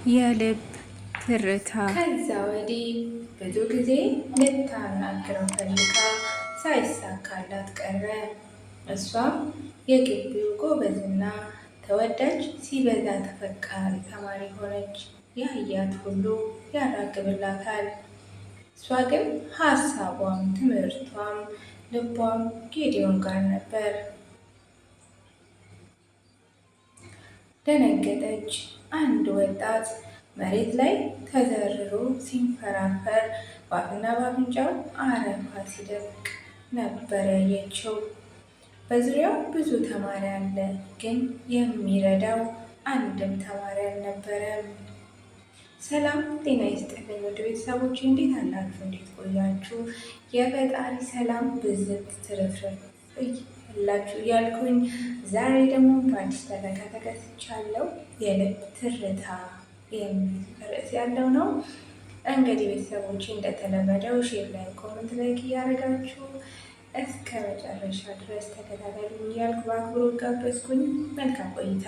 የልብ ትርታ። ከዛ ወዲህ ብዙ ጊዜ ልታናግረው ፈልጋ ሳይሳካላት ቀረ። እሷም የግቢው ጎበዝና ተወዳጅ ሲበዛ ተፈቃሪ ተማሪ ሆነች። ያያት ሁሉ ያራግብላታል። እሷ ግን ሀሳቧም ትምህርቷም ልቧም ጌዲዮን ጋር ነበር። ደነገጠች። አንድ ወጣት መሬት ላይ ተዘርሮ ሲንፈራፈር በአፍና በአፍንጫው አረፋ ሲደርቅ ነበር ያየችው። በዙሪያው ብዙ ተማሪ አለ፣ ግን የሚረዳው አንድም ተማሪ አልነበረም። ሰላም ጤና ይስጥልኝ ወደ ቤተሰቦች፣ እንዴት አላችሁ? እንዴት ቆያችሁ? የፈጣሪ ሰላም ብዝት ትርፍርፍ እላችሁ እያልኩኝ ዛሬ ደግሞ በአዲስ ተረካ ተከስቻለሁ። የልብ ትርታ የሚል ርዕስ ያለው ነው። እንግዲህ ቤተሰቦች እንደተለመደው ሼር ላይ ኮመንት ላይክ እያደረጋችሁ እስከ መጨረሻ ድረስ ተከታተሉ እያልኩ በአክብሮት ጋበዝኩኝ። መልካም ቆይታ።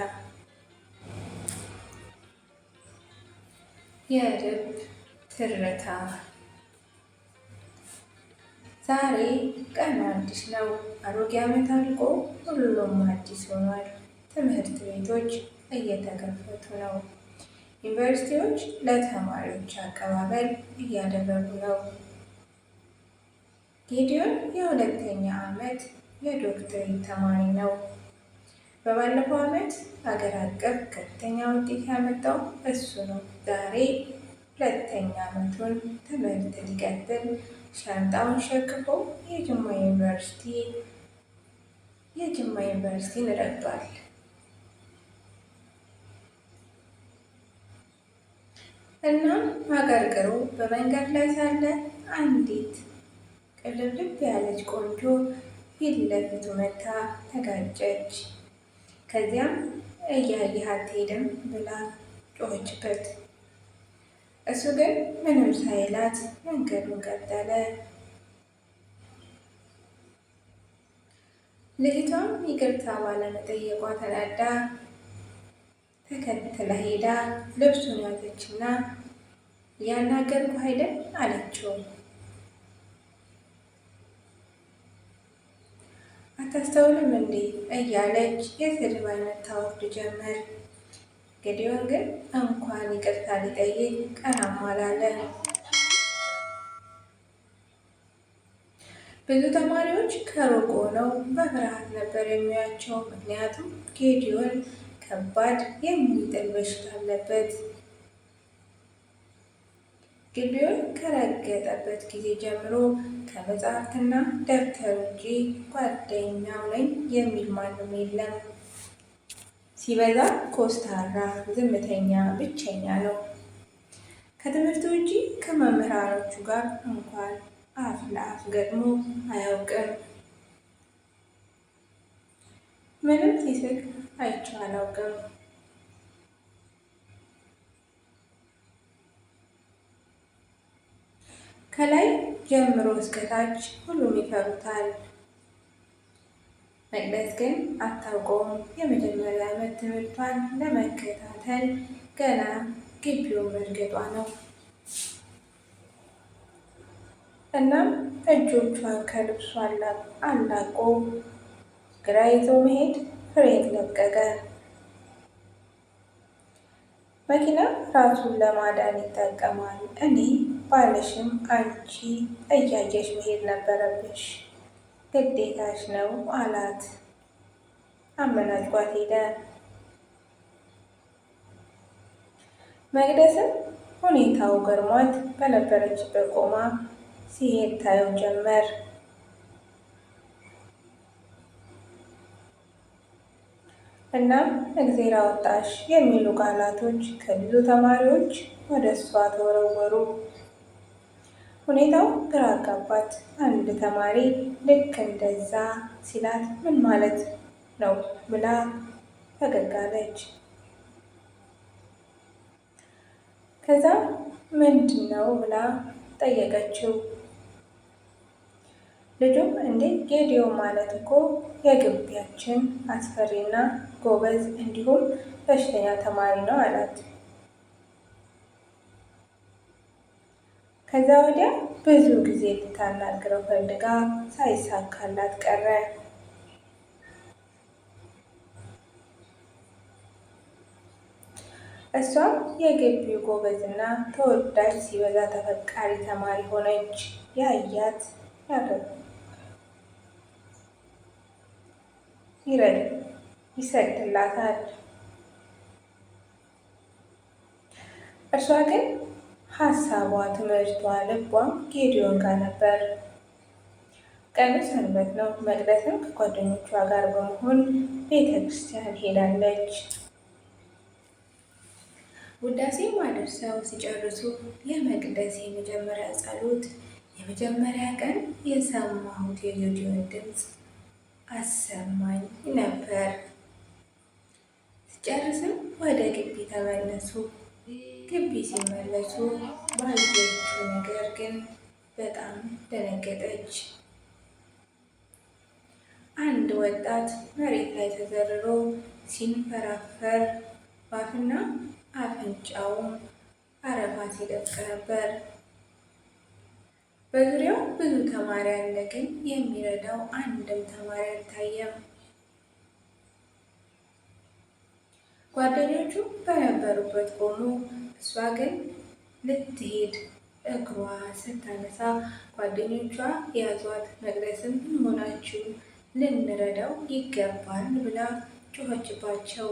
የልብ ትርታ። ዛሬ ቀኑ አዲስ ነው። አሮጌ ዓመት አልቆ ሁሉም አዲስ ሆኗል። ትምህርት ቤቶች እየተከፈቱ ነው። ዩኒቨርሲቲዎች ለተማሪዎች አቀባበል እያደረጉ ነው። ጌዲዮን የሁለተኛ ዓመት የዶክትሬት ተማሪ ነው። በባለፈው ዓመት ሀገር አቀፍ ከፍተኛ ውጤት ያመጣው እሱ ነው። ዛሬ ሁለተኛ ዓመቱን ትምህርት ሊቀጥል ሻንጣውን ሸክፎ የጅማ ዩኒቨርሲቲን ረግጧል። እናም አቀርቅሮ በመንገድ ላይ ሳለ አንዲት ቅልብልብ ያለች ቆንጆ ፊት ለፊቱ መታ ተጋጨች። ከዚያም እያየህ አትሄድም ብላ ጮኸችበት። እሱ ግን ምንም ሳይላት መንገዱን ቀጠለ። ልጅቷም ይቅርታ ባለመጠየቋ ተናዳ ተከትላ ሄዳ ልብሱን ያዘችና እያናገርኩህ አይደል አለችው። አታስተውልም እንዴ እያለች የስድብ አይነት ታወርድ ጀመር። ጌዲዮን ግን እንኳን ይቅርታ ሊጠይቅ ቀናም አላለ። ብዙ ተማሪዎች ከሩቅ ሆነው በፍርሃት ነበር የሚያዩአቸው። ምክንያቱም ጌዲዮን ከባድ የሚጥል በሽታ አለበት። ግቢውን ከረገጠበት ጊዜ ጀምሮ ከመጽሐፍትና ደብተር ውጪ ጓደኛው ነኝ የሚል ማንም የለም። ሲበዛ ኮስታራ፣ ዝምተኛ፣ ብቸኛ ነው። ከትምህርት ውጪ ከመምህራኖቹ ጋር እንኳን አፍ ለአፍ ገጥሞ አያውቅም። ምንም ሲስቅ አይቼው አላውቅም። ከላይ ጀምሮ እስከታች ሁሉም ይፈሩታል። መቅደስ ግን አታውቀውም። የመጀመሪያ ዓመት ትምህርቷን ለመከታተል ገና ግቢውን መርገጧ ነው። እናም እጆቿን ከልብሷ አላቆ ግራ ይዞ መሄድ ፍሬን ለቀቀ። መኪና ራሱን ለማዳን ይጠቀማል። እኔ ባለሽም አንቺ እያየሽ መሄድ ነበረብሽ፣ ግዴታሽ ነው አላት። አመናጭቋት ሄደ። መቅደስም ሁኔታው ገርሟት በነበረችበት ቆማ ሲሄድ ታየው ጀመር። እናም እግዜር አወጣሽ የሚሉ ቃላቶች ከብዙ ተማሪዎች ወደ እሷ ተወረወሩ። ሁኔታው ግራ አጋባት። አንድ ተማሪ ልክ እንደዛ ሲላት ምን ማለት ነው ብላ ፈገግ አለች። ከዛ ምንድን ነው ብላ ጠየቀችው። ልጁም እንዴ ጌዲዮን ማለት እኮ የግቢያችን አስፈሪና ጎበዝ እንዲሁም በሽተኛ ተማሪ ነው አላት። ከዛ ወዲያ ብዙ ጊዜ ልታናግረው ፈልጋ ሳይሳካላት ቀረ። እሷም የግቢው ጎበዝና ተወዳጅ ሲበዛ ተፈቃሪ ተማሪ ሆነች። ያያት ይሰድላታል። እርሷ ግን ሀሳቧ፣ ትምህርቷ፣ ልቧም ጌዲዮን ጋር ነበር። ቀኑ ሰንበት ነው። መቅደስም ከጓደኞቿ ጋር በመሆን ቤተ ክርስቲያን ሄዳለች። ውዳሴ አድርሰው ሲጨርሱ የመቅደስ የመጀመሪያ ጸሎት የመጀመሪያ ቀን የሰማሁት የጌዲዮን ድምፅ አሰማኝ ነበር። ሲጨርስም ወደ ግቢ ተመለሱ። ግቢ ሲመለሱ ባየችው ነገር ግን በጣም ደነገጠች። አንድ ወጣት መሬት ላይ ተዘርሮ ሲንፈራፈር ባፍና አፍንጫውም አረፋ ሲደፍቅ ነበር። በዙሪያው ብዙ ተማሪ አለ፣ ግን የሚረዳው አንድም ተማሪ አልታየም። ጓደኞቹ በነበሩበት ቆሙ። እሷ ግን ልትሄድ እግሯ ስታነሳ ጓደኞቿ ያዟት። መቅደስም ምን ሆናችሁ? ልንረዳው ይገባል ብላ ጮኸችባቸው።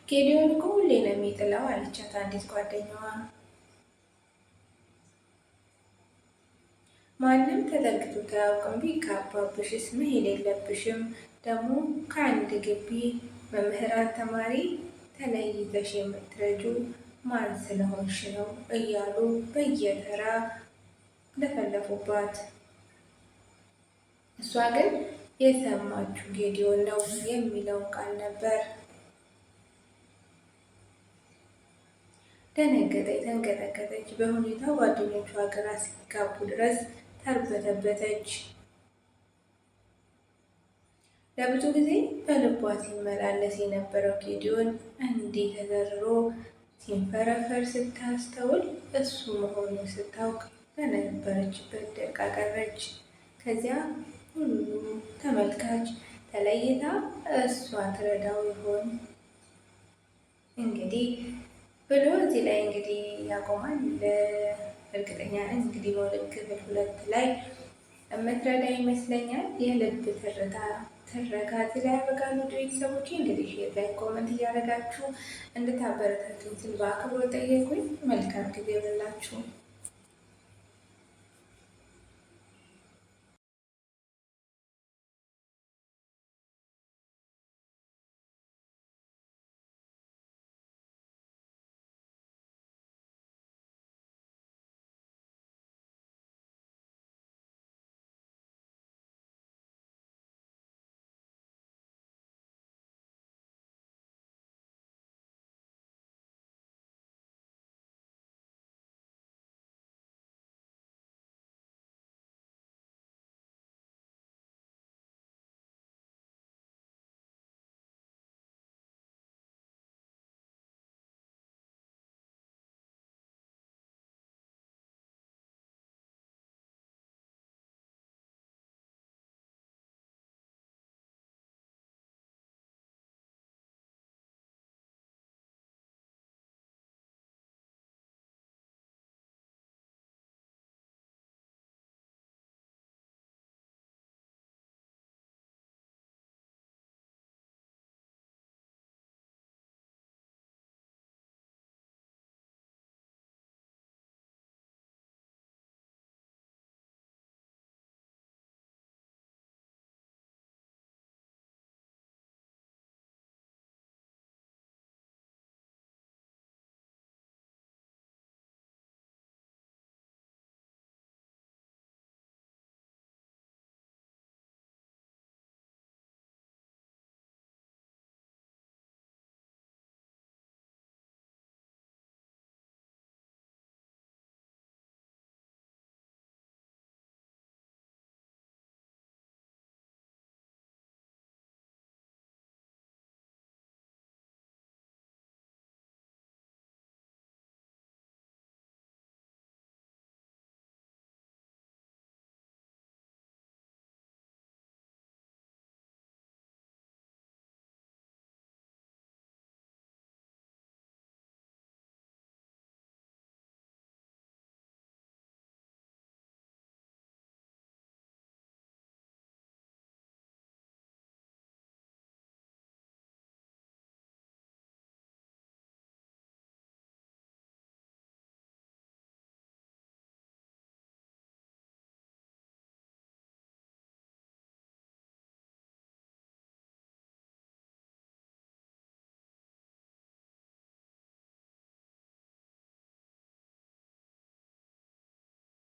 ጌዲዮን እኮ ሁሌ ነው የሚጥለው አለቻት አንዲት ጓደኛዋ። ማንም ተጠግቶት አያውቅም። ቢጋባብሽስ መሄድ የለብሽም ደግሞ ከአንድ ግቢ መምህራን ተማሪ ተለይተሽ የምትረጁ ማን ስለሆንሽ ነው እያሉ በየተራ ለፈለፉባት። እሷ ግን የሰማችው ጌዲዮን ነው የሚለውን ቃል ነበር። ደነገጠች፣ ተንቀጠቀጠች። በሁኔታው ጓደኞቿ ግራ እስኪጋቡ ድረስ ተርበተበተች። ለብዙ ጊዜ በልቧ ሲመላለስ የነበረው ጌዲዮን እንዲህ ተዘርሮ ሲንፈረፈር ስታስተውል እሱ መሆኑን ስታውቅ በነበረችበት ደርቃ ቀረች። ከዚያ ሁሉ ተመልካች ተለይታ እሷ ትረዳው ይሆን እንግዲህ ብሎ እዚህ ላይ እንግዲህ ያቆማል። እርግጠኛ ነኝ እንግዲህ በሁለት ክፍል 2 ላይ የምትረዳ ይመስለኛል። የልብ ትረካ እዚህ ላይ ያበቃሉ። ቤተሰቦች እንግዲህ ሼር ላይ ኮመንት እያደረጋችሁ እንድታበረታቱኝ ስል በአክብሮት ጠየቁኝ። መልካም ጊዜ ይሁንላችሁ።